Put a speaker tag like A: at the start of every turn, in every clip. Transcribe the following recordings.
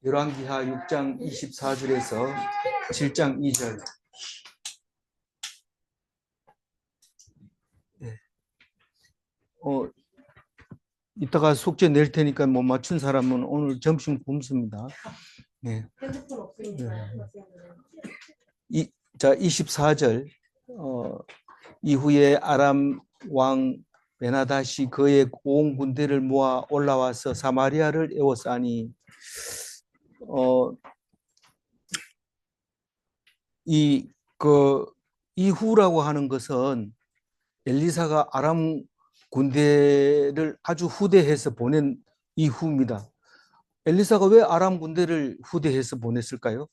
A: 열왕기하 6장 24절에서 7장 2절. 네. 이따가 숙제 낼 테니까 못 맞춘 사람은 오늘 점심 굶습니다. 네.
B: 핸드폰 없으니까.
A: 네. 자, 24절. 이후에 아람 왕 베나닷이 그의 온 군대를 모아 올라와서 사마리아를 에워싸니 이후라고 하는 것은 엘리사가 아람 군대를 아주 후대해서 보낸 이후입니다. 엘리사가 왜 아람 군대를 후대해서 보냈을까요?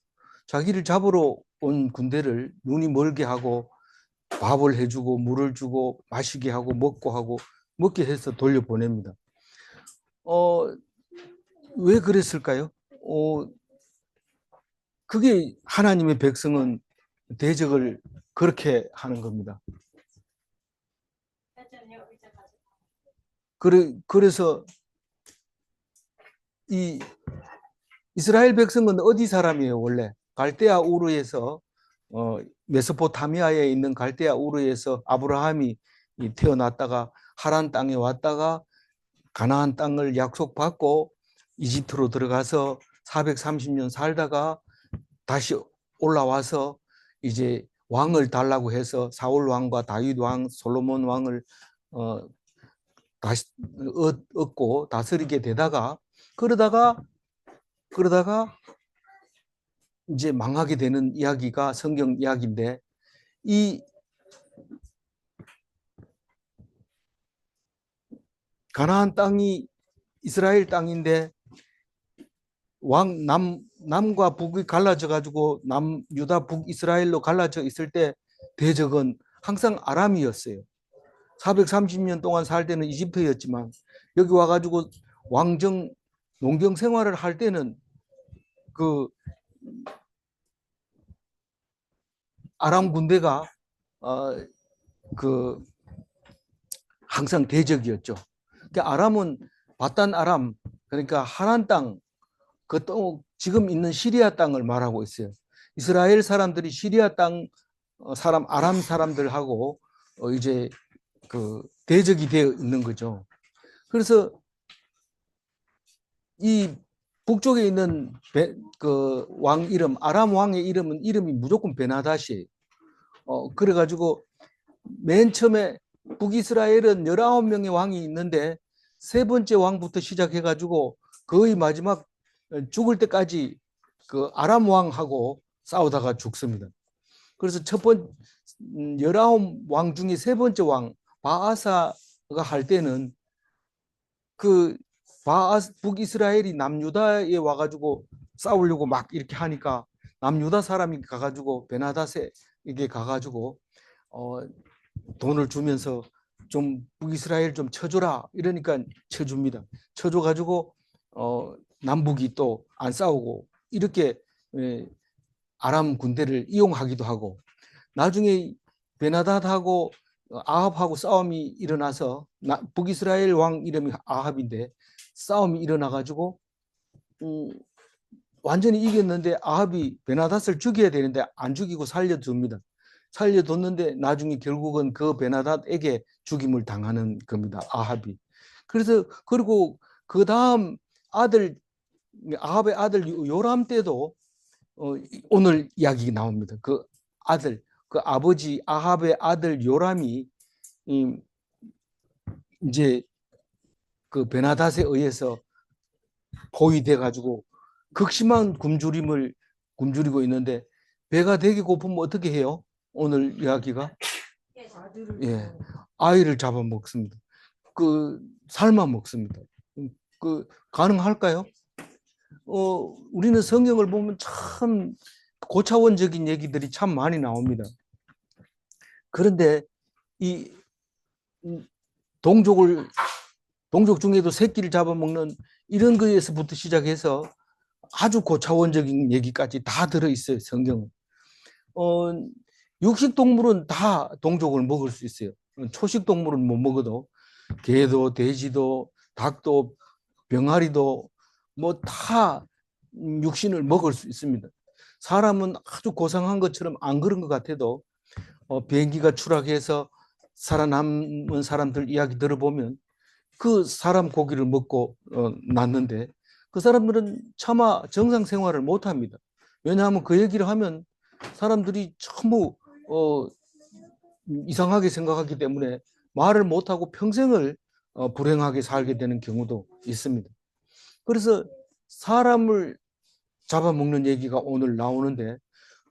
A: 자기를 잡으러 온 군대를 눈이 멀게 하고 밥을 해주고 물을 주고 마시게 하고 먹게 해서 돌려보냅니다. 왜 그랬을까요? 그게 하나님의 백성은 대적을 그렇게 하는 겁니다. 그래서 이 이스라엘 백성은 어디 사람이에요? 원래 갈대아 우르에서 메소포타미아에 있는 갈대아 우르에서 아브라함이 태어났다가 하란 땅에 왔다가 가나안 땅을 약속받고 이집트로 들어가서 430년 살다가 다시 올라와서 이제 왕을 달라고 해서 사울 왕과 다윗 왕, 솔로몬 왕을 다시 얻고 다스리게 되다가 그러다가 이제 망하게 되는 이야기가 성경 이야기인데, 이 가나안 땅이 이스라엘 땅인데 남과 북이 갈라져 가지고 유다 북이스라엘로 갈라져 있을 때 대적은 항상 아람이었어요. 430년 동안 살 때는 이집트였지만 여기 와가지고 농경 생활을 할 때는 그 아람 군대가 항상 대적이었죠. 그러니까 아람은 바단 아람, 그러니까 하란 땅, 지금 있는 시리아 땅을 말하고 있어요. 이스라엘 사람들이 시리아 땅 아람 사람들하고 이제 대적이 되어 있는 거죠. 그래서 이 북쪽에 있는 왕 이름, 아람 왕의 이름이 무조건 베나닷이에요. 그래가지고 맨 처음에 북이스라엘은 19명의 왕이 있는데 세 번째 왕부터 시작해가지고 거의 마지막 죽을 때까지 그 아람 왕하고 싸우다가 죽습니다. 그래서 19왕 중에 세 번째 왕 바아사가 할 때는 북이스라엘이 남유다에 와가지고 싸우려고 막 이렇게 하니까 남유다 사람이 가가지고 베나닷에게 가가지고 돈을 주면서 좀 북이스라엘 좀 쳐줘라 이러니까 쳐줍니다. 쳐줘가지고 남북이 또 안 싸우고 이렇게 아람 군대를 이용하기도 하고, 나중에 베나닷하고 아합하고 싸움이 일어나서 북이스라엘 왕 이름이 아합인데 싸움이 일어나가지고 완전히 이겼는데 아합이 베나닷을 죽여야 되는데 안 죽이고 살려줍니다. 살려뒀는데 나중에 결국은 그 베나닷에게 죽임을 당하는 겁니다. 아합이. 그리고 그 다음 아합의 아들 요람 때도 오늘 이야기 나옵니다. 그 아버지 아합의 아들 요람이 이제 그 베나닷에 의해서 포위돼 가지고 극심한 굶주리고 있는데, 배가 되게 고프면 어떻게 해요? 오늘 이야기가 아이를 잡아 먹습니다. 삶아 먹습니다. 가능할까요? 우리는 성경을 보면 참 고차원적인 얘기들이 참 많이 나옵니다. 그런데 이 동족 중에도 새끼를 잡아먹는 이런 거에서부터 시작해서 아주 고차원적인 얘기까지 다 들어있어요, 성경은. 육식 동물은 다 동족을 먹을 수 있어요. 초식 동물은 못 먹어도 개도 돼지도 닭도 병아리도 뭐 다 육신을 먹을 수 있습니다. 사람은 아주 고상한 것처럼 안 그런 것 같아도 비행기가 추락해서 살아남은 사람들 이야기 들어보면 그 사람 고기를 먹고 났는데 그 사람들은 차마 정상 생활을 못 합니다. 왜냐하면 그 얘기를 하면 사람들이 전부 이상하게 생각하기 때문에 말을 못하고 평생을 불행하게 살게 되는 경우도 있습니다. 그래서 사람을 잡아먹는 얘기가 오늘 나오는데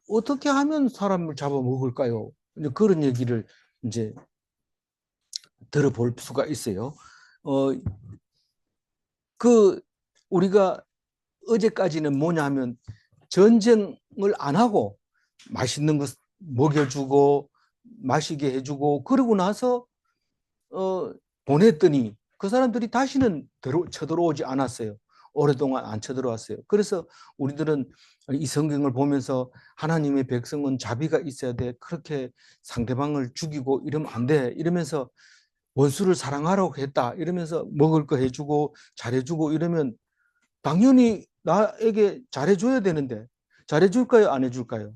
A: 어떻게 하면 사람을 잡아먹을까요? 그런 얘기를 이제 들어볼 수가 있어요. 그 우리가 어제까지는 뭐냐 하면 전쟁을 안 하고 맛있는 거 먹여주고 마시게 해주고 그러고 나서 보냈더니 그 사람들이 다시는 쳐들어오지 않았어요. 오랫동안 안 쳐들어왔어요. 그래서 우리들은 이 성경을 보면서 하나님의 백성은 자비가 있어야 돼. 그렇게 상대방을 죽이고 이러면 안 돼. 이러면서 원수를 사랑하라고 했다. 이러면서 먹을 거 해주고 잘해주고 이러면 당연히 나에게 잘해줘야 되는데 잘해줄까요? 안 해줄까요?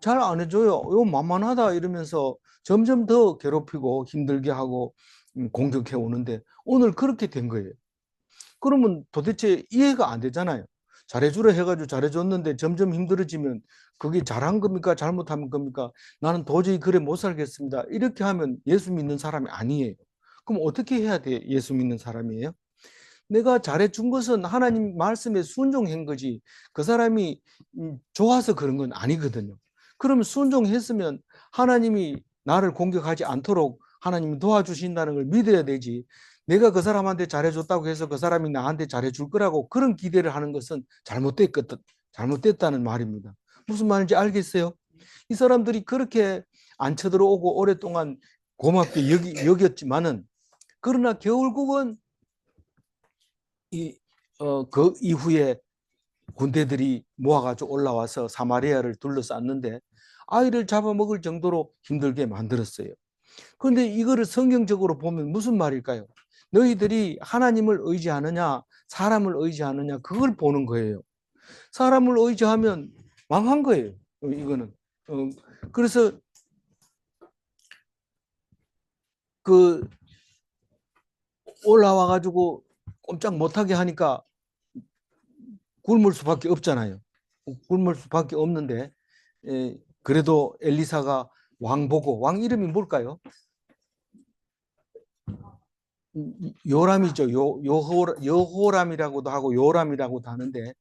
A: 잘 안 해줘요. 이거 만만하다 이러면서 점점 더 괴롭히고 힘들게 하고 공격해 오는데 오늘 그렇게 된 거예요. 그러면 도대체 이해가 안 되잖아요. 잘해주라 해가지고 잘해줬는데 점점 힘들어지면 그게 잘한 겁니까? 잘못한 겁니까? 나는 도저히 그래 못 살겠습니다. 이렇게 하면 예수 믿는 사람이 아니에요. 그럼 어떻게 해야 돼? 예수 믿는 사람이에요? 내가 잘해준 것은 하나님 말씀에 순종한 거지 그 사람이 좋아서 그런 건 아니거든요. 그러면 순종했으면 하나님이 나를 공격하지 않도록 하나님이 도와주신다는 걸 믿어야 되지. 내가 그 사람한테 잘해줬다고 해서 그 사람이 나한테 잘해줄 거라고 그런 기대를 하는 것은 잘못됐다는 말입니다. 무슨 말인지 알겠어요? 이 사람들이 그렇게 안 쳐들어오고 오랫동안 고맙게 여겼지만은 그러나 결국은 그 이후에 군대들이 모아가지고 올라와서 사마리아를 둘러쌌는데 아이를 잡아먹을 정도로 힘들게 만들었어요. 그런데 이거를 성경적으로 보면 무슨 말일까요? 너희들이 하나님을 의지하느냐 사람을 의지하느냐 그걸 보는 거예요. 사람을 의지하면 망한 거예요. 이거는. 그래서 그 올라와가지고 꼼짝 못하게 하니까 굶을 수밖에 없잖아요. 굶을 수밖에 없는데 그래도 엘리사가 왕 보고 왕 이름이 뭘까요? 요람이죠. 여호람이라고도 하고 요람이라고도 하는데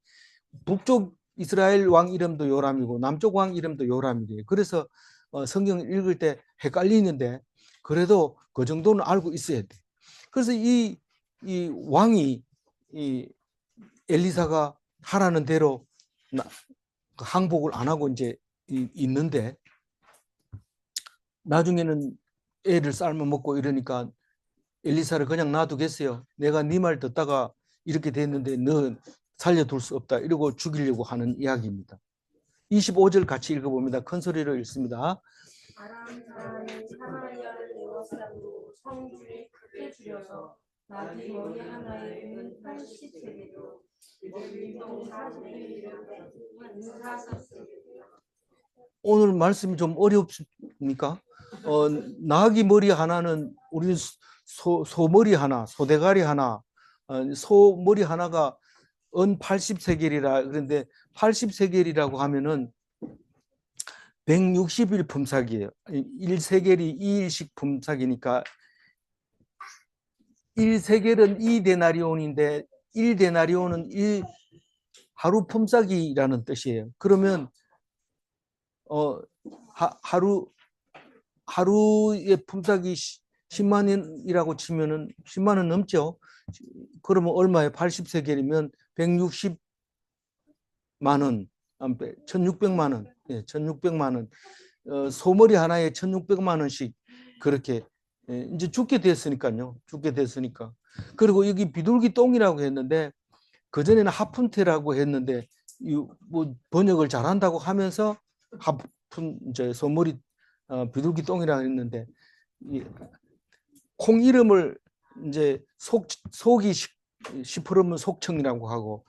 A: 북쪽 이스라엘 왕 이름도 요람이고 남쪽 왕 이름도 요람이래요. 그래서 성경을 읽을 때 헷갈리는데 그래도 그 정도는 알고 있어야 돼. 그래서 이 왕이 이 엘리사가 하라는 대로 항복을 안 하고 이제 있는데 나중에는 애를 삶아 먹고 이러니까 엘리사를 그냥 놔두겠어요. 내가 네 말 듣다가 이렇게 됐는데 너 살려둘 수 없다. 이러고 죽이려고 하는 이야기입니다. 25절 같이 읽어봅니다. 큰 소리로 읽습니다.
B: 아람 사람이 사마리아를 에워싸고 성주를 크게 줄여서 나귀 머리 하나에 은 80세겔로 일동 40세겔이라
A: 오늘 말씀이 좀 어렵습니까? 나귀 머리 하나는 우리 소머리 하나, 소대가리 하나, 소머리 하나가 은 80세겔이라 그런데 80세겔이라고 하면은 160일 품삯이에요. 1세겔이 2일씩 품삯이니까 1세겔은 2데나리온인데 1데나리온은 1 하루 품삯이라는 뜻이에요. 그러면 하루의 품삯이 10만 원이라고 치면은 10만 원 넘죠. 그러면 얼마에 80세겔이면 160만 원, 1600만 원, 1600만 원. 소머리 하나에 1600만 원씩 그렇게 이제 죽게 됐으니까요. 죽게 됐으니까. 그리고 여기 비둘기 똥이라고 했는데 그전에는 하푼테라고 했는데 뭐 번역을 잘한다고 하면서 하푼 이제 소머리 비둘기 똥이라고 했는데 콩 이름을 이제 속이 시퍼르면 속청이라고 하고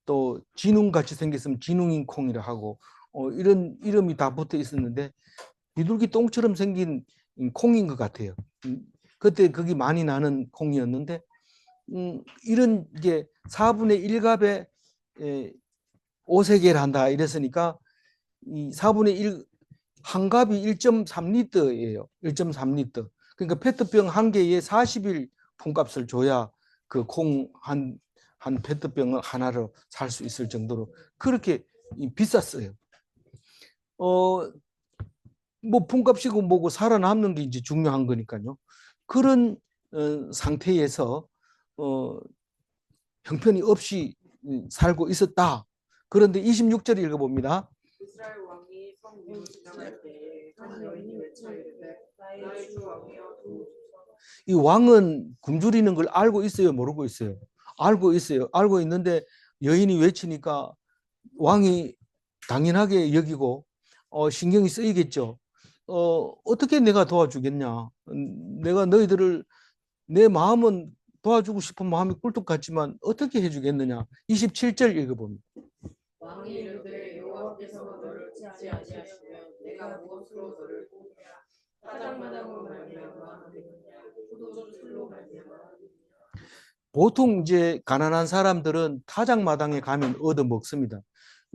A: 또 진웅같이 생겼으면 진웅인 콩이라 하고 이런 이름이 다 붙어 있었는데 비둘기 똥처럼 생긴 콩인 것 같아요. 그때 거기 많이 나는 콩이었는데 이런 게 4분의 1갑에 5세개를 한다 이랬으니까 이 4분의 1 한 갑이 1.3리터예요. 1.3리터. 그러니까 페트병 한 개에 40일 품값을 줘야 그 콩 한 페트병을 하나를 살 수 있을 정도로 그렇게 비쌌어요. 뭐 품값이고 뭐고 살아남는 게 이제 중요한 거니까요. 그런 상태에서 형편이 없이 살고 있었다. 그런데 26절 읽어봅니다.
C: 이스라엘 왕이 성문을 지나갈 때에 한 여인이 외쳐 이르되 나의 주 왕이여 도우소서.
A: 이 왕은 굶주리는 걸 알고 있어요, 모르고 있어요? 알고 있어요. 알고 있는데 여인이 외치니까 왕이 당연하게 여기고 신경이 쓰이겠죠. 어떻게 내가 도와주겠냐? 내가 너희들을 내 마음은 도와주고 싶은 마음이 꿀뚝 같지만 어떻게 해주겠느냐? 27절 읽어봅니다.
C: 왕이 이르되 여호와께서 너를 돕지 아니하시면 내가 무엇으로 너를 돕냐? 타작마당으로 말미암아 하느냐? 포도주로 말미암아 하느냐?
A: 보통 이제 가난한 사람들은 타작마당에 가면 얻어 먹습니다.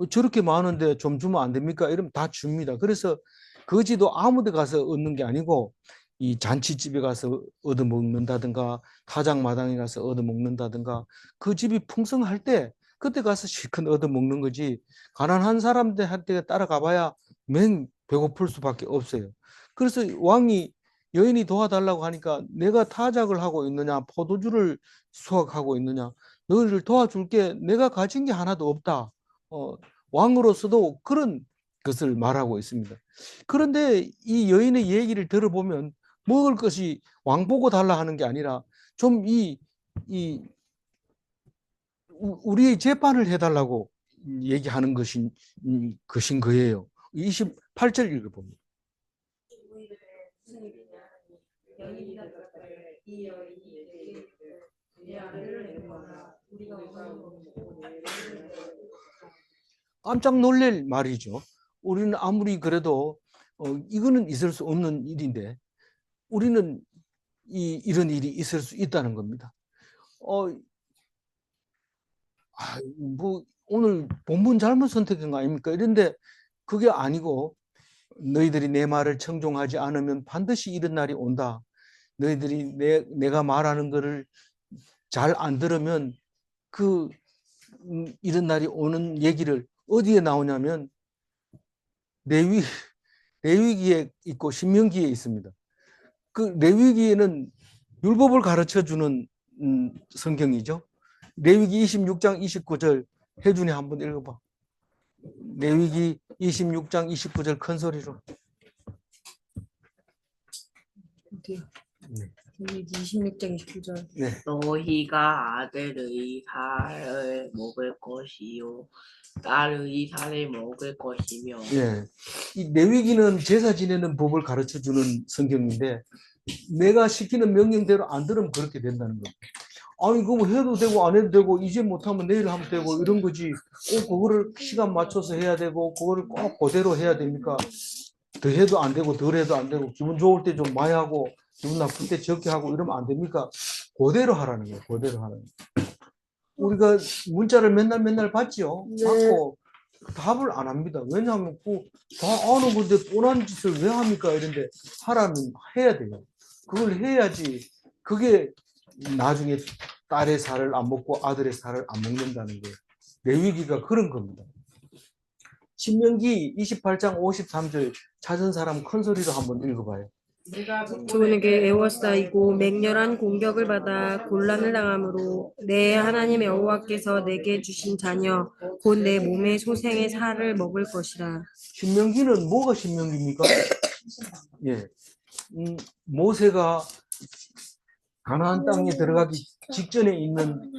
A: 저렇게 많은데 좀 주면 안 됩니까? 이러면 다 줍니다. 그래서 거지도 아무 데 가서 얻는 게 아니고 이 잔치집에 가서 얻어 먹는다든가 타작마당에 가서 얻어 먹는다든가 그 집이 풍성할 때 그때 가서 실컷 얻어 먹는 거지 가난한 사람들한테 따라가 봐야 맹 배고플 수밖에 없어요. 그래서 왕이 여인이 도와달라고 하니까 내가 타작을 하고 있느냐 포도주를 수확하고 있느냐 너희를 도와줄게 내가 가진 게 하나도 없다. 왕으로서도 그런 것을 말하고 있습니다. 그런데 이 여인의 얘기를 들어보면 먹을 것이 왕 보고 달라 하는 게 아니라 좀 우리의 재판을 해달라고 얘기하는 것인 거예요. 28절 읽어봅니다.
B: 우리들의 무슨 일이냐 하니 여인이 대답하되 이 여인이 내게 이르되 내 아들을 내놓아라 우리가 먹고 내 아들을 내놓으라.
A: 깜짝 놀랄 말이죠. 우리는 아무리 그래도 이거는 있을 수 없는 일인데 우리는 이런 일이 있을 수 있다는 겁니다. 뭐 오늘 본문 잘못 선택한 거 아닙니까? 이런데 그게 아니고 너희들이 내 말을 청종하지 않으면 반드시 이런 날이 온다. 너희들이 내가 말하는 거를 잘 안 들으면 이런 날이 오는 얘기를 어디에 나오냐면 레위기에 있고 신명기에 있습니다. 그 레위기에는 율법을 가르쳐 주는 성경이죠. 레위기 26장 29절 혜준이 한번 읽어봐. 레위기 26장 29절 큰 소리로. 네.
B: 26장 29절.
A: 네.
D: 너희가 아들의 살을 먹을 것이요 딸의 살을 먹을 것이며
A: 예. 이 레위기는 제사 지내는 법을 가르쳐 주는 성경인데 내가 시키는 명령대로 안 들으면 그렇게 된다는 거예요. 아니 그거 해도 되고 안 해도 되고 이제 못하면 내일 하면 되고 이런 거지 꼭 그거를 시간 맞춰서 해야 되고 그거를 꼭 그대로 해야 됩니까? 더 해도 안 되고 덜 해도 안 되고 기분 좋을 때 좀 많이 하고 기분 나쁠 때 적게 하고 이러면 안 됩니까? 그대로 하라는 거예요. 그대로 하라는 거예요. 우리가 문자를 맨날 받지요.
B: 네.
A: 받고 답을 안 합니다. 왜냐하면 다 아는 건데 뻔한 짓을 왜 합니까? 이런데 하라면 해야 돼요. 그걸 해야지 그게 나중에 딸의 살을 안 먹고 아들의 살을 안 먹는다는 거예요. 레위기가 그런 겁니다. 신명기 28장 53절 찾은 사람 큰 소리로 한번 읽어봐요.
C: 내가
B: 주님에게 애워싸이고 맹렬한 공격을 받아 곤란을 당함으로 내 하나님 여호와께서 내게 주신 자녀 곧 내 몸의 소생의 살을 먹을 것이라.
A: 신명기는 뭐가 신명기입니까? 예, 모세가 가나안 땅에 들어가기 직전에 있는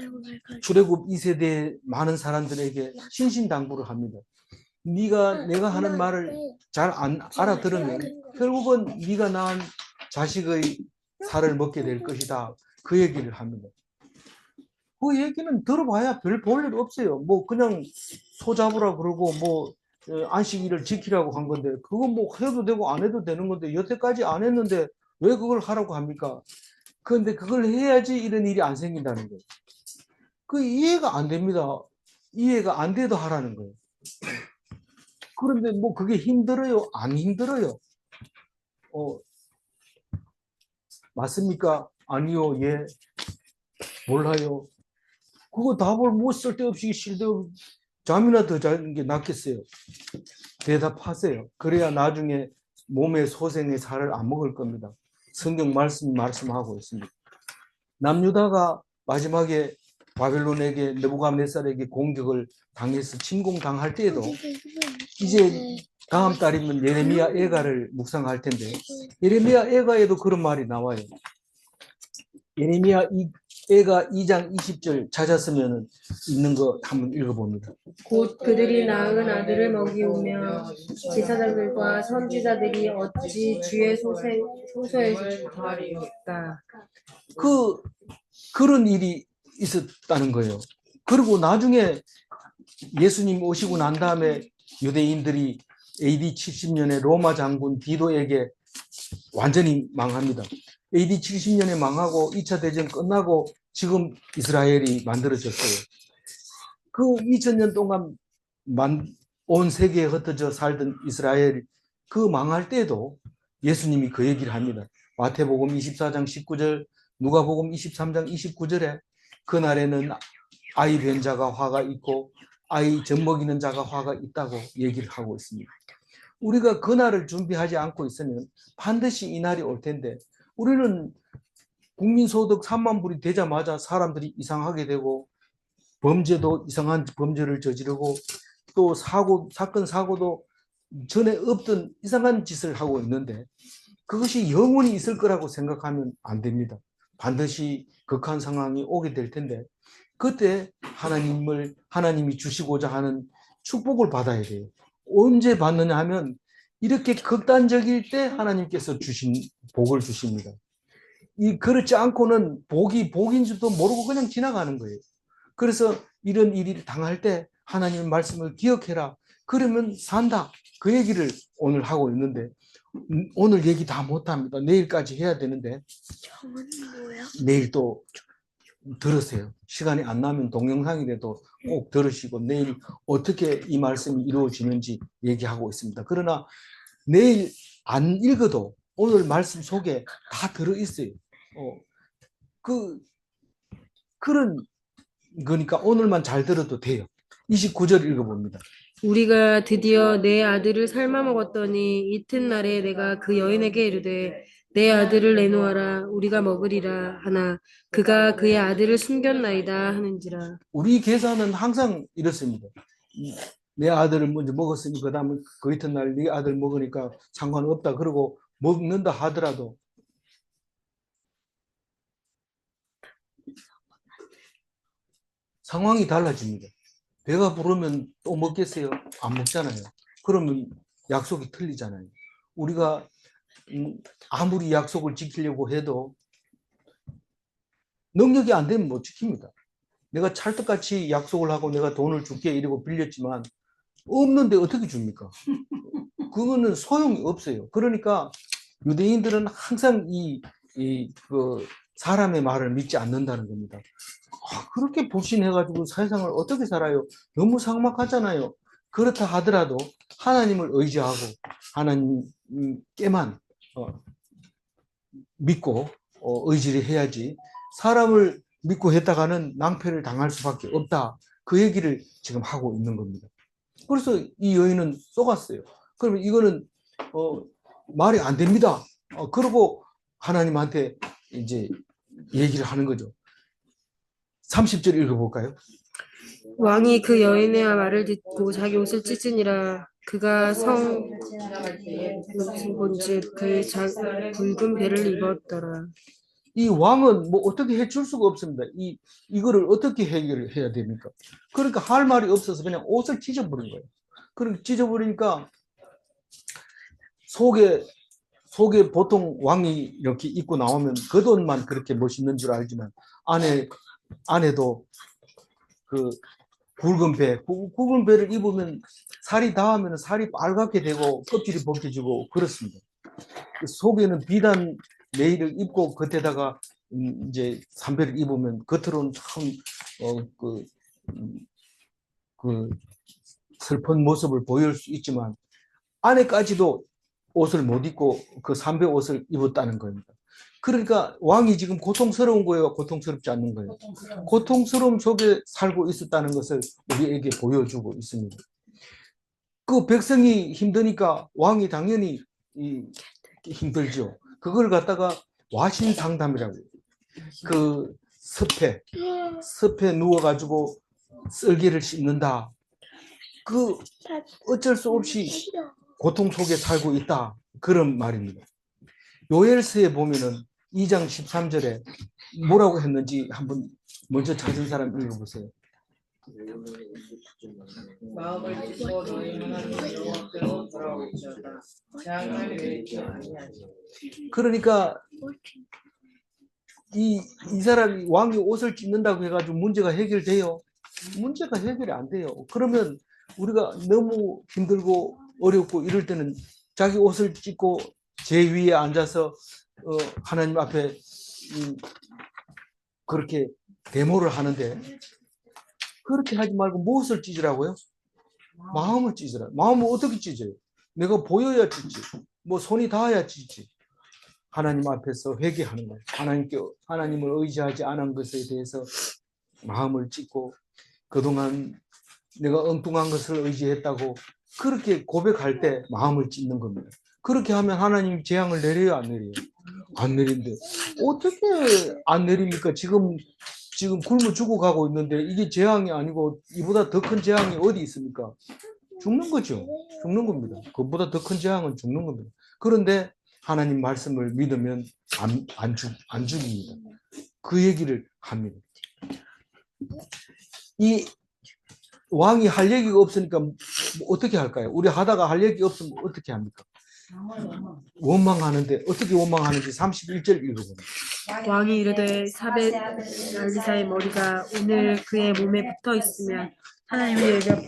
A: 출애굽 2세대 많은 사람들에게 신신당부를 합니다. 내가 하는 말을 잘 안 알아들으면 결국은 네가 낳은 자식의 살을 먹게 될 것이다. 그 얘기를 합니다. 그 얘기는 들어봐야 별 볼 일 없어요. 뭐 그냥 소 잡으라 그러고 뭐 안식일을 지키라고 한 건데 그건 뭐 해도 되고 안 해도 되는 건데 여태까지 안 했는데 왜 그걸 하라고 합니까? 그런데 그걸 해야지 이런 일이 안 생긴다는 거예요. 그 이해가 안 됩니다. 이해가 안 돼도 하라는 거예요. 그런데 뭐 그게 힘들어요? 안 힘들어요? 맞습니까? 아니요, 예, 몰라요. 그거 답을 뭐 쓸데없이 쓸데없이 잠이나 더 자는 게 낫겠어요. 대답하세요. 그래야 나중에 몸의 소생의 살을 안 먹을 겁니다. 성경 말씀하고 있습니다. 남유다가 마지막에 바벨론에게 느부갓네살에게 공격을 당해서 침공당할 때에도 이제 다음 달이면 예레미야 애가를 묵상할 텐데 예레미야 애가에도 그런 말이 나와요. 예레미야 애가 2장 20절 찾았으면 있는 거 한번 읽어봅니다.
B: 곧 그들이 낳은 아들을 먹이우며 제사장들과 선지자들이 어찌 주의 소서에 구하리까.
A: 그런 일이 있었다는 거예요. 그리고 나중에 예수님 오시고 난 다음에 유대인들이 AD 70년에 로마 장군 디도에게 완전히 망합니다. AD 70년에 망하고 2차 대전 끝나고 지금 이스라엘이 만들어졌어요. 그 2000년 동안 온 세계에 흩어져 살던 이스라엘 그 망할 때도 예수님이 그 얘기를 합니다. 마태복음 24장 19절, 누가복음 23장 29절에 그날에는 아이 된 자가 화가 있고 아이 젖먹이는 자가 화가 있다고 얘기를 하고 있습니다. 우리가 그날을 준비하지 않고 있으면 반드시 이 날이 올 텐데 우리는 국민소득 3만 불이 되자마자 사람들이 이상하게 되고 범죄도 이상한 범죄를 저지르고 또 사건 사고도 전에 없던 이상한 짓을 하고 있는데 그것이 영원히 있을 거라고 생각하면 안 됩니다. 반드시 극한 상황이 오게 될 텐데 그때 하나님이 주시고자 하는 축복을 받아야 돼요. 언제 받느냐 하면 이렇게 극단적일 때 하나님께서 주신 복을 주십니다. 그렇지 않고는 복인 줄도 모르고 그냥 지나가는 거예요. 그래서 이런 일이 당할 때 하나님의 말씀을 기억해라. 그러면 산다. 그 얘기를 오늘 하고 있는데 오늘 얘기 다 못합니다. 내일까지 해야 되는데 내일 또 들으세요. 시간이 안 나면 동영상이라도 꼭 들으시고 내일 어떻게 이 말씀이 이루어지는지 얘기하고 있습니다. 그러나 내일 안 읽어도 오늘 말씀 속에 다 들어있어요. 그런 거니까 오늘만 잘 들어도 돼요. 29절 읽어봅니다.
B: 우리가 드디어 내 아들을 삶아 먹었더니 이튿날에 내가 그 여인에게 이르되 내 아들을 내놓아라 우리가 먹으리라 하나 그가 그의 아들을 숨겼나이다 하는지라.
A: 우리 계산은 항상 이렇습니다. 내 아들을 먼저 먹었으니 그 다음에 그 이튿날 네 아들 먹으니까 상관없다. 그러고 먹는다 하더라도 상황이 달라집니다. 배가 부르면 또 먹겠어요? 안 먹잖아요. 그러면 약속이 틀리잖아요. 우리가 아무리 약속을 지키려고 해도 능력이 안 되면 못 지킵니다. 내가 찰떡같이 약속을 하고 내가 돈을 줄게 이러고 빌렸지만 없는데 어떻게 줍니까? 그거는 소용이 없어요. 그러니까 유대인들은 항상 그 사람의 말을 믿지 않는다는 겁니다. 그렇게 불신해가지고 세상을 어떻게 살아요? 너무 삭막하잖아요. 그렇다 하더라도 하나님을 의지하고 하나님께만 믿고 의지를 해야지 사람을 믿고 했다가는 낭패를 당할 수밖에 없다. 그 얘기를 지금 하고 있는 겁니다. 그래서 이 여인은 속았어요. 그러면 이거는 말이 안 됩니다. 그러고 하나님한테 이제 얘기를 하는 거죠. 30절 읽어볼까요?
B: 왕이 그 여인의 말을 듣고 자기 옷을 찢으니라. 그가 본즉 그의 굵은 배를 입었더라.
A: 이 왕은 뭐 어떻게 해줄 수가 없습니다. 이거를 어떻게 해결해야 됩니까? 그러니까 할 말이 없어서 그냥 옷을 찢어버린 거예요. 그렇게 찢어버리니까 속에 보통 왕이 이렇게 입고 나오면 겉옷만 그렇게 멋있는 줄 알지만 안에 안에도 그 굵은 배, 굵은 배를 입으면 살이 닿으면 살이 빨갛게 되고 껍질이 벗겨지고 그렇습니다. 그 속에는 비단 내의를 입고 겉에다가 이제 삼배를 입으면 겉으로는 참 그 슬픈 모습을 보일 수 있지만 안에까지도 옷을 못 입고 그 삼배 옷을 입었다는 겁니다. 그러니까 왕이 지금 고통스러운 거예요, 고통스럽지 않는 거예요? 고통스러움 속에 살고 있었다는 것을 우리에게 보여주고 있습니다. 그 백성이 힘드니까 왕이 당연히 힘들죠. 그걸 갖다가 와신상담이라고 해요. 그 습에 누워가지고 썰기를 씹는다. 그 어쩔 수 없이 고통 속에 살고 있다. 그런 말입니다. 요엘서에 보면은 2장 13절에 뭐라고 했는지 한번 먼저 찾은 사람 읽어보세요.
C: 마음을 찢고 너희 하나님 여호와께로 돌아올지어다. 재앙을 외치 아니하니.
A: 그러니까 이 사람이 왕이 옷을 찢는다고 해가지고 문제가 해결돼요? 문제가 해결이 안 돼요. 그러면 우리가 너무 힘들고 어렵고 이럴 때는 자기 옷을 찢고 제 위에 앉아서 하나님 앞에 그렇게 데모를 하는데 그렇게 하지 말고 무엇을 찢으라고요? 마음을 찢으라. 마음을 어떻게 찢어요? 내가 보여야 찢지. 뭐 손이 닿아야 찢지. 하나님 앞에서 회개하는 거예요. 하나님을 의지하지 않은 것에 대해서 마음을 찢고 그동안 내가 엉뚱한 것을 의지했다고 그렇게 고백할 때 마음을 찢는 겁니다. 그렇게 하면 하나님 재앙을 내려요, 안 내려요? 안 내린대. 어떻게 안 내립니까? 지금 굶어 죽어가고 있는데 이게 재앙이 아니고 이보다 더 큰 재앙이 어디 있습니까? 죽는 거죠. 죽는 겁니다. 그보다 더 큰 재앙은 죽는 겁니다. 그런데 하나님 말씀을 믿으면 안 죽입니다. 그 얘기를 합니다. 이 왕이 할 얘기가 없으니까 뭐 어떻게 할까요? 우리 하다가 할 얘기 없으면 어떻게 합니까? 원망하는데 어떻게 원망하는지 31절 읽어보면
B: 왕이 이르되 사벳 엘리사의 머리가 오늘 그의 몸에 붙어 있으면 하나님이 여기가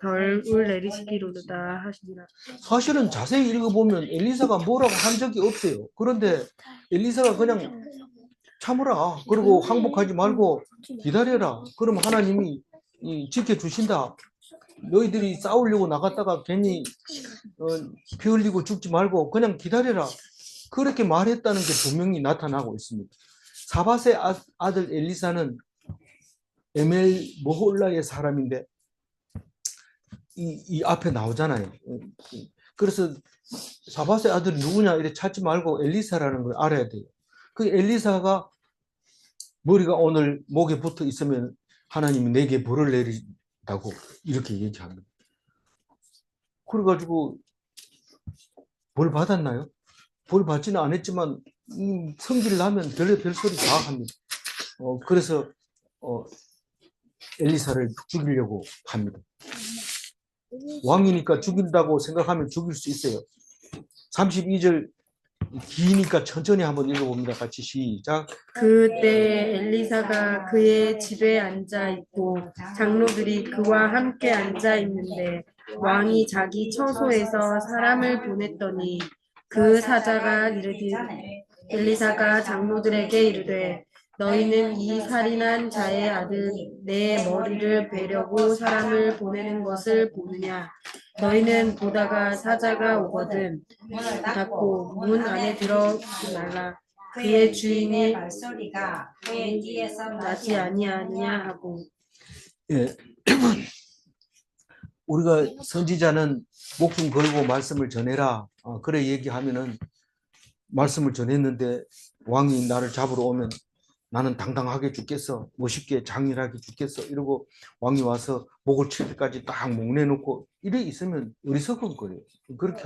B: 벌을 내리시기로다 하시니라.
A: 사실은 자세히 읽어보면 엘리사가 뭐라고 한 적이 없어요. 그런데 엘리사가 그냥 참으라. 그리고 항복하지 말고 기다려라. 그럼 하나님이 지켜주신다. 너희들이 싸우려고 나갔다가 괜히 피 흘리고 죽지 말고 그냥 기다려라. 그렇게 말했다는 게 분명히 나타나고 있습니다. 사밧의 아들 엘리사는 에멜 모홀라의 사람인데 이 앞에 나오잖아요. 그래서 사밧의 아들이 누구냐 이렇게 찾지 말고 엘리사라는 걸 알아야 돼요. 그 엘리사가 머리가 오늘 목에 붙어 있으면 하나님이 내게 벌을 내린다고 이렇게 얘기합니다. 그래가지고 벌 받았나요? 벌 받지는 않았지만 성질 나면 별소리 다 합니다. 그래서 엘리사를 죽이려고 합니다. 왕이니까 죽인다고 생각하면 죽일 수 있어요. 32절 기니까 천천히 한번 읽어봅니다. 같이 시작.
B: 그때 엘리사가 그의 집에 앉아 있고 장로들이 그와 함께 앉아 있는데 왕이 자기 처소에서 사람을 보냈더니 그 사자가 이르되 엘리사가 장로들에게 이르되 너희는 이 살인한 자의 아들 내 머리를 베려고 사람을 보내는 것을 보느냐? 너희는 보다가 사자가 오거든 문을 닫고 문 안에 들어오지 말라. 그의 주인이
C: 말소리가 그의 귀에서
B: 나지 아니하느냐 하고.
A: 예. 우리가 선지자는 목숨 걸고 말씀을 전해라. 그래 얘기하면은 말씀을 전했는데 왕이 나를 잡으러 오면 나는 당당하게 죽겠어. 멋있게 장렬하게 죽겠어. 이러고 왕이 와서 목을 칠 때까지 딱 목내놓고 이래 있으면 어리석은 거예요. 그렇게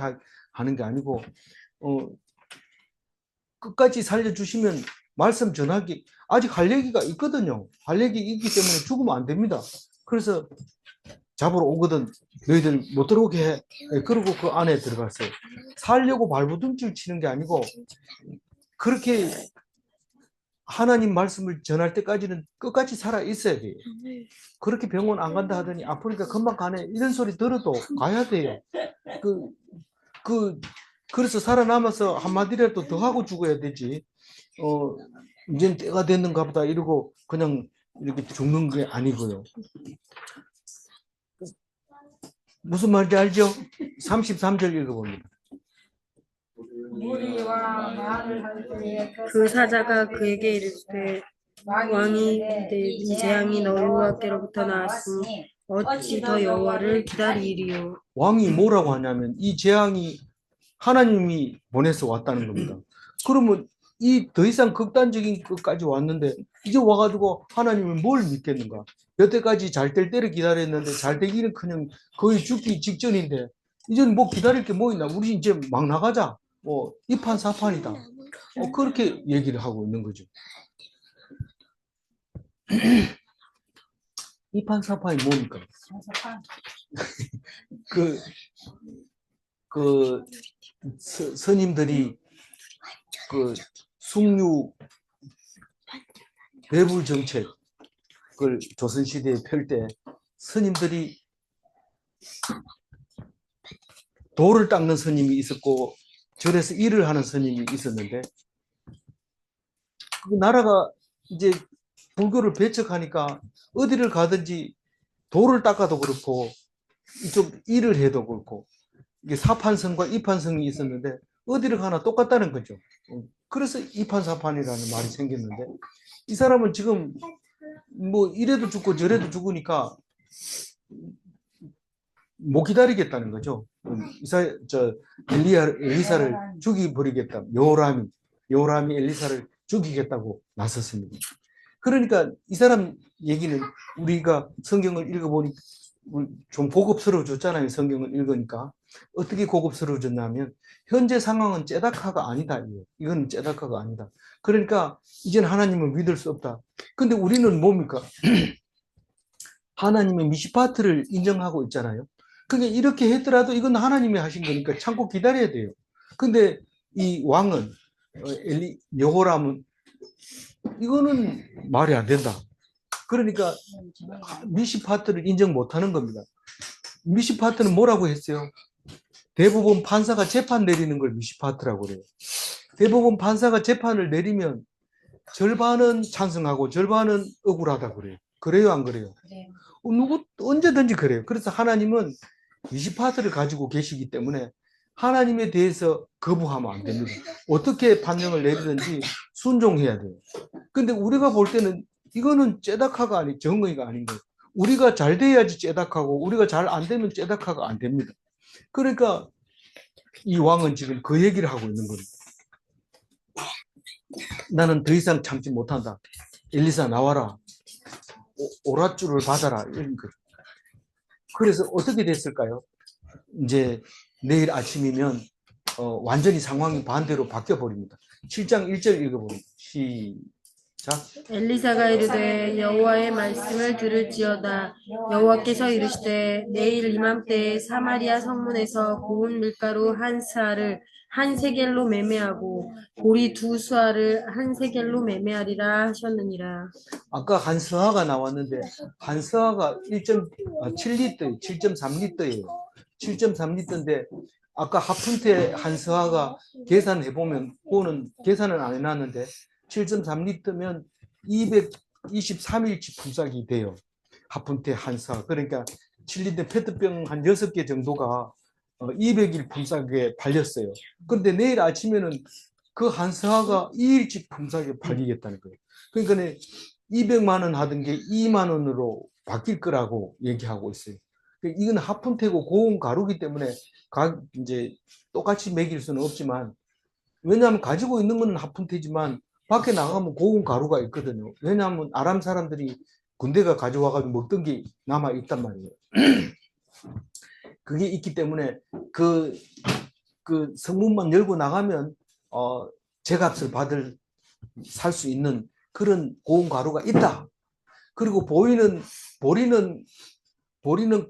A: 하는 게 아니고 끝까지 살려주시면 말씀 전하기 아직 할 얘기가 있거든요. 할 얘기 있기 때문에 죽으면 안 됩니다. 그래서 잡으러 오거든 너희들 못 들어오게 해. 그러고 그 안에 들어갔어요. 살려고 발부둥질 치는 게 아니고 그렇게 하나님 말씀을 전할 때까지는 끝까지 살아 있어야 돼요. 그렇게 병원 안 간다 하더니 아프니까 금방 가네 이런 소리 들어도 가야 돼요. 그래서 살아남아서 한마디라도 더 하고 죽어야 되지. 이제는 때가 됐는가 보다 이러고 그냥 이렇게 죽는 게 아니고요. 무슨 말인지 알죠? 33절 읽어봅니다.
C: 무리와 말을 할 때에
B: 그 사자가 그에게 이르되 왕이 이르되 이 재앙이 여호와께로부터 나왔으니 어찌 더 여호와를 기다리리요.
A: 왕이 뭐라고 하냐면 이 재앙이 하나님이 보내서 왔다는 겁니다. 그러면 이 더 이상 극단적인 것까지 왔는데 이제 와가지고 하나님은 뭘 믿겠는가? 여태까지 잘 될 때를 기다렸는데 잘 되기는 그냥 거의 죽기 직전인데 이제는 뭐 기다릴 게 뭐 있나? 우리 이제 막 나가자. 이판사판이다. 그렇게 얘기를 하고 있는 거죠. 이판사판이 뭡니까? 스님들이 그 숭유 배불 정책을 조선시대에 펼 때 스님들이 돌을 닦는 스님이 있었고 절에서 일을 하는 스님이 있었는데 그 나라가 이제 불교를 배척하니까 어디를 가든지 돌을 닦아도 그렇고 이쪽 일을 해도 그렇고 이게 사판성과 이판성이 있었는데 어디를 가나 똑같다는 거죠. 그래서 이판사판이라는 말이 생겼는데 이 사람은 지금 뭐 이래도 죽고 저래도 죽으니까 못 기다리겠다는 거죠. 엘리사를 죽여버리겠다. 요람이 엘리사를 죽이겠다고 나섰습니다. 그러니까 이 사람 얘기는 우리가 성경을 읽어보니 좀 고급스러워졌잖아요. 성경을 읽으니까. 어떻게 고급스러워졌냐면 현재 상황은 째다카가 아니다. 이건 째다카가 아니다. 그러니까 이제는 하나님을 믿을 수 없다. 근데 우리는 뭡니까? 하나님의 미시파트를 인정하고 있잖아요. 그게 이렇게 했더라도 이건 하나님이 하신 거니까 참고 기다려야 돼요. 근데 이 왕은 여호람은 이거는 말이 안 된다. 그러니까 미시파트를 인정 못하는 겁니다. 미시파트는 뭐라고 했어요? 대법원 판사가 재판 내리는 걸 미시파트라고 그래요. 대법원 판사가 재판을 내리면 절반은 찬성하고 절반은 억울하다 그래요. 그래요, 안 그래요? 언제든지 그래요. 그래서 하나님은 미시파트를 가지고 계시기 때문에 하나님에 대해서 거부하면 안 됩니다. 어떻게 판정을 내리든지 순종해야 돼요. 근데 우리가 볼 때는 이거는 째다카가 아니 정의가 아닌 거예요. 우리가 잘 돼야지 째다카고 우리가 잘 안 되면 째다카가 안 됩니다. 그러니까 이 왕은 지금 그 얘기를 하고 있는 겁니다. 나는 더 이상 참지 못한다. 엘리사 나와라. 오랏줄을 받아라. 이런 거. 그래서 어떻게 됐을까요? 이제 내일 아침이면 완전히 상황이 반대로 바뀌어 버립니다. 7장 1절 읽어봅니다. 시작.
B: 엘리사가 이르되 여호와의 말씀을 들을지어다. 여호와께서 이르시되 내일 이맘때에 사마리아 성문에서 고운 밀가루 한 스아를 한 세겔로 매매하고 보리 두 수아를 한 세겔로 매매하리라 하셨느니라.
A: 아까 한 스아가 나왔는데 한 스아가 1.7리터, 7.3리터예요. 7.3리터인데 아까 하푼테 한 스아가 계산해 보면 그거는 계산은 안 해놨는데 7.3리터면 223일치 품삯이 돼요. 하푼테 한 스아. 그러니까 7리터 페트병 한 6개 정도가 200일 품삯에 팔렸어요. 그런데 내일 아침에는 그 한 스아가 2일치 품삯에 팔리겠다는 거예요. 그러니까 200만 원 하던 게 2만 원으로 바뀔 거라고 얘기하고 있어요. 이건 하푼테고 고운 가루기 때문에 이제 똑같이 매길 수는 없지만 왜냐하면 가지고 있는 건 하푼테지만 밖에 나가면 고운 가루가 있거든요. 왜냐하면 아람 사람들이 군대가 가져와가지고 먹던 게 남아 있단 말이에요. 그게 있기 때문에 그 성문만 열고 나가면 제값을 살 수 있는 그런 고운 가루가 있다. 그리고 보리는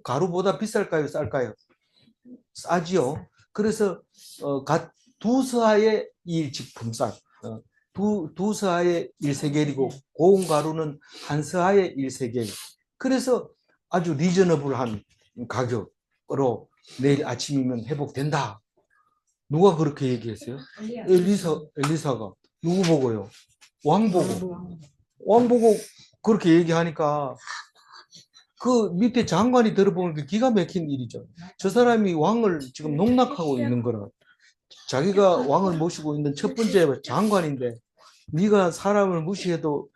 A: 가루보다 비쌀까요, 쌀까요? 싸지요. 그래서 두 스아의 2일치 품삯, 두 서하의 1세겔이고 고운 가루는 한 서하의 1세겔. 그래서 아주 리저너블한 가격으로 내일 아침이면 회복된다. 누가 그렇게 얘기했어요? 엘리사가. 누구 보고요? 왕 보고. 왕 보고 그렇게 얘기하니까 그 밑에 장관이 들어보니까 기가 막힌 일이죠. 저 사람이 왕을 지금 농락하고 있는 거라. 자기가 왕을 모시고 있는 첫 번째 장관인데 네가 사람을 무시해도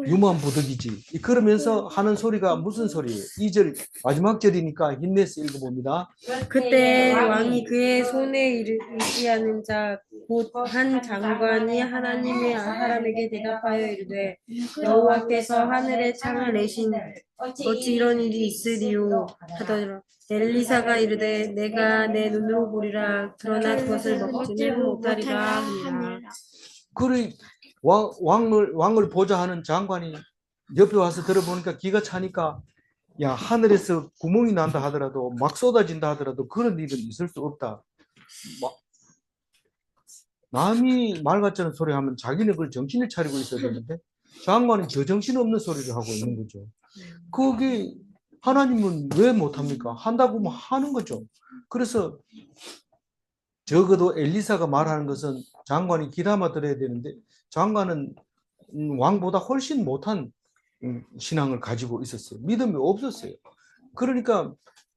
A: 유만부득이지. 그러면서 하는 소리가 무슨 소리예요? 2절 마지막 절이니까 힘내서 읽어봅니다.
B: 그때 왕이 그의 손에 의지하는 자 곧 한 장관이 하나님의 사람에게 대답하여 이르되 여호와께서 하늘의 창을 내신 어찌 이런 일이 있으리요 하더라. 엘리사가 이르되 내가 내 눈으로 보리라 그러나 그것을 먹지는 못하리라 하니라.
A: 그래 왕을 보자 하는 장관이 옆에 와서 들어보니까 기가 차니까 야 하늘에서 구멍이 난다 하더라도 막 쏟아진다 하더라도 그런 일은 있을 수 없다. 남이 말 같지 않은 소리 하면 자기는 그걸 정신을 차리고 있어야 되는데 장관은 저 정신없는 소리를 하고 있는 거죠. 그게 하나님은 왜 못합니까? 한다고 하면 하는 거죠. 그래서 적어도 엘리사가 말하는 것은 장관이 귀담아 들어야 되는데 장관은 왕보다 훨씬 못한 신앙을 가지고 있었어요. 믿음이 없었어요. 그러니까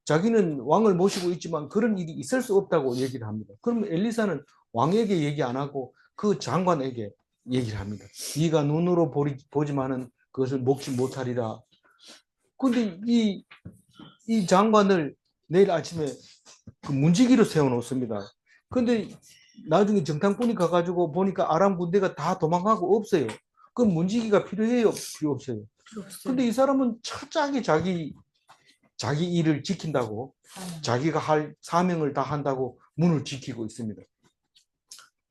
A: 자기는 왕을 모시고 있지만 그런 일이 있을 수 없다고 얘기를 합니다. 그러면 엘리사는 왕에게 얘기 안 하고 그 장관에게 얘기를 합니다. 네가 눈으로 보지만은 그것을 먹지 못하리라. 근데 이 장관을 내일 아침에 그 문지기로 세워놓습니다. 근데 나중에 정탐꾼이 가가지고 보니까 아람 군대가 다 도망가고 없어요. 그럼 문지기가 필요해요? 필요 없어요. 근데 이 사람은 철저하게 자기 일을 지킨다고 자기가 할 사명을 다 한다고 문을 지키고 있습니다.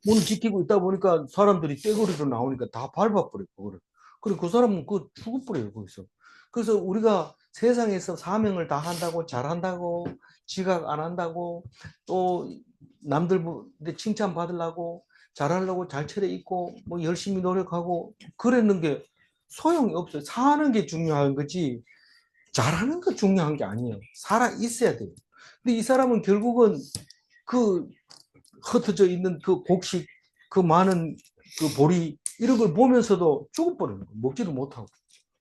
A: 문을 지키고 있다 보니까 사람들이 떼거리로 나오니까 다 밟아버려요. 그리고 그 사람은 그거 죽어버려요. 거기서. 그래서 우리가 세상에서 사명을 다 한다고 잘한다고 지각 안 한다고 또 남들한테 칭찬 받으려고 잘하려고 잘 차려입고 뭐 열심히 노력하고 그랬는 게 소용이 없어요. 사는 게 중요한 거지 잘하는 거 중요한 게 아니에요. 살아 있어야 돼요. 근데 이 사람은 결국은 그 흩어져 있는 그 곡식, 그 많은 그 보리 이런 걸 보면서도 죽어버리는 거예요. 먹지도 못하고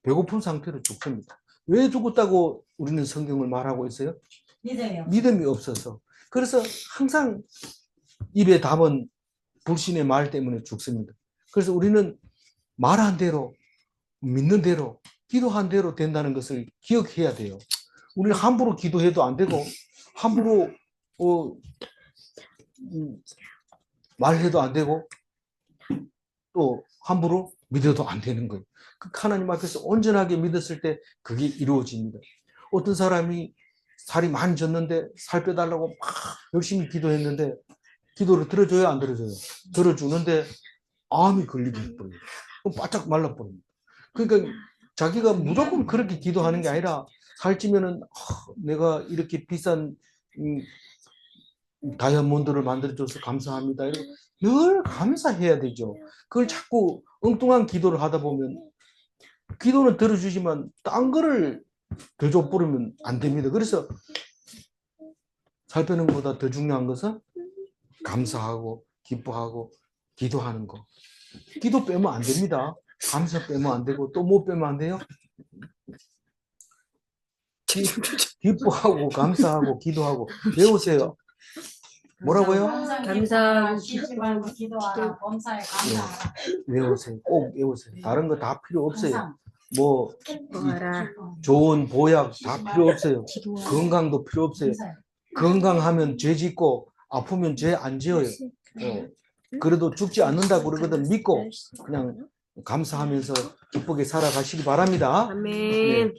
A: 배고픈 상태로 죽습니다. 왜 죽었다고 우리는 성경을 말하고 있어요? 믿음이 없어서. 그래서 항상 입에 담은 불신의 말 때문에 죽습니다. 그래서 우리는 말한 대로 믿는 대로 기도한 대로 된다는 것을 기억해야 돼요. 우리는 함부로 기도해도 안 되고 함부로 말해도 안 되고 또 함부로 믿어도 안 되는 거예요. 그 하나님 앞에서 온전하게 믿었을 때 그게 이루어집니다. 어떤 사람이 살이 많이 쪘는데 살 빼달라고 막 열심히 기도했는데 기도를 들어줘요? 안 들어줘요? 들어주는데 암이 걸리게 버려요. 바짝 말라버립니다. 그러니까 자기가 무조건 그렇게 기도하는 게 아니라 살찌면은 내가 이렇게 비싼 다이아몬드를 만들어줘서 감사합니다. 이렇게 늘 감사해야 되죠. 그걸 자꾸 엉뚱한 기도를 하다 보면 기도는 들어주지만 딴 거를 더 줘버리면 안 됩니다. 그래서 살 빼는 것보다 더 중요한 것은 감사하고 기뻐하고 기도하는 거. 기도 빼면 안 됩니다. 감사 빼면 안 되고 또 뭐 빼면 안 돼요? 기뻐하고 감사하고 기도하고 외우세요. 뭐라고요?
B: 감사하고
C: 쉬지 말고 기도하라. 범사에 감사하라.
A: 외우세요. 꼭 외우세요. 다른 거 다 필요 없어요.
C: 항상.
A: 뭐
B: 기뻐하라.
A: 좋은 보약 다 필요 없어요. 건강도 필요 없어요. 건강하면 죄 짓고 아프면 죄 안 지어요. 그래도 죽지 않는다고 그러거든. 믿고 그냥 감사하면서 기쁘게 살아가시기 바랍니다.
B: 아멘.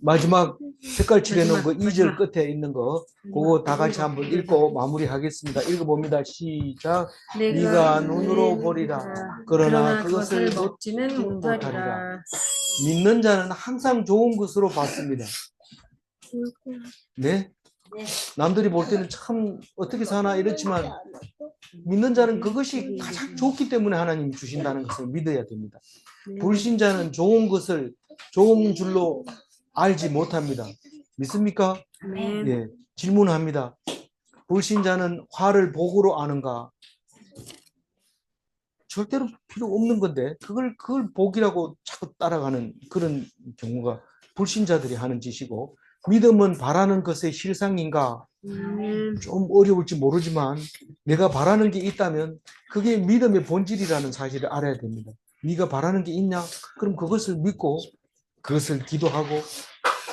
A: 마지막 색깔 칠해놓은 거
B: 마지막.
A: 2절 끝에 있는 거 그거 다 같이 한번 읽고 마무리하겠습니다. 읽어봅니다. 시작. 네가 눈으로 보리라. 그러나 그것을
B: 먹지는 못하리라.
A: 믿는 자는 항상 좋은 것으로 받습니다. 네? 남들이 볼 때는 참 어떻게 사나 이렇지만 믿는 자는 그것이 가장 좋기 때문에 하나님이 주신다는 것을 믿어야 됩니다. 불신자는 좋은 것을 좋은 줄로 알지 못합니다. 믿습니까?
B: 아멘.
A: 예, 질문합니다. 불신자는 화를 복으로 아는가? 절대로 필요 없는 건데 그걸 복이라고 자꾸 따라가는 그런 경우가 불신자들이 하는 짓이고, 믿음은 바라는 것의 실상인가? 좀 어려울지 모르지만 내가 바라는 게 있다면 그게 믿음의 본질이라는 사실을 알아야 됩니다. 네가 바라는 게 있냐? 그럼 그것을 믿고 그것을 기도하고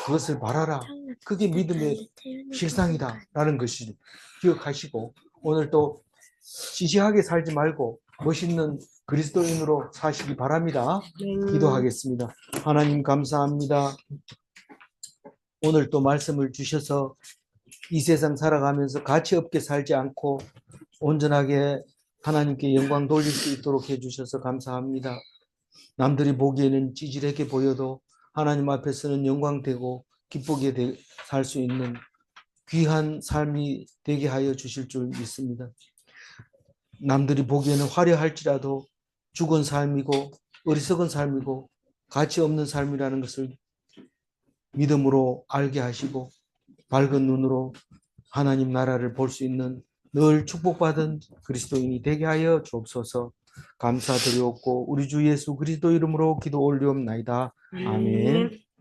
A: 그것을 바라라. 그게 믿음의 실상이다라는 것을 기억하시고, 오늘 또 시시하게 살지 말고 멋있는 그리스도인으로 사시기 바랍니다. 기도하겠습니다. 하나님 감사합니다. 오늘 또 말씀을 주셔서 이 세상 살아가면서 가치 없게 살지 않고 온전하게 하나님께 영광 돌릴 수 있도록 해주셔서 감사합니다. 남들이 보기에는 찌질하게 보여도 하나님 앞에서는 영광되고 기쁘게 살 수 있는 귀한 삶이 되게 하여 주실 줄 믿습니다. 남들이 보기에는 화려할지라도 죽은 삶이고 어리석은 삶이고 가치 없는 삶이라는 것을 믿음으로 알게 하시고 밝은 눈으로 하나님 나라를 볼 수 있는 늘 축복받은 그리스도인이 되게 하여 주옵소서. 감사드리옵고 우리 주 예수 그리스도 이름으로 기도 올리옵나이다. 아멘.